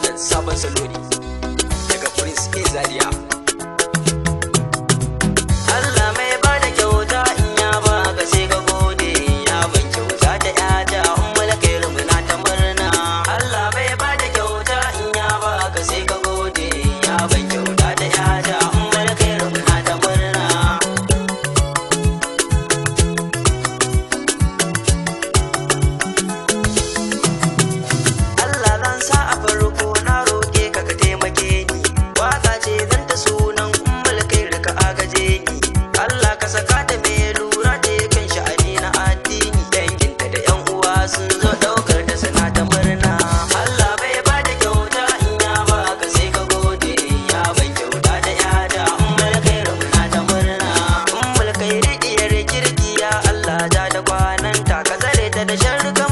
wannan sabon salo ne daga Prince A Zaria. Allah mai ba da kyauta in ya ba ka sai ka gode, ya ban kyauta ta yata ummul khair muna ta murna. Allah mai ba da kyauta in ya ba ka sai ka gode, ya ban kyauta ta yata ummul khair muna ta murna. Allah zan sa a farko na roke ka ka taimake ni, waka ce zan ta sunan ummul khair ka agaje ni. Allah ka saka ta mai lura ta kan sha'ani na addini, danginta da yan uwa sun zo daukar ta suna ta murna. Allah bai ba da kyauta in ya ba ka sai ka gode, ya ban kyauta da yada ummul khair muna ta murna. Ummul khair diyar kirki ya Allah ja da kwananta ka zare ta da sharrukan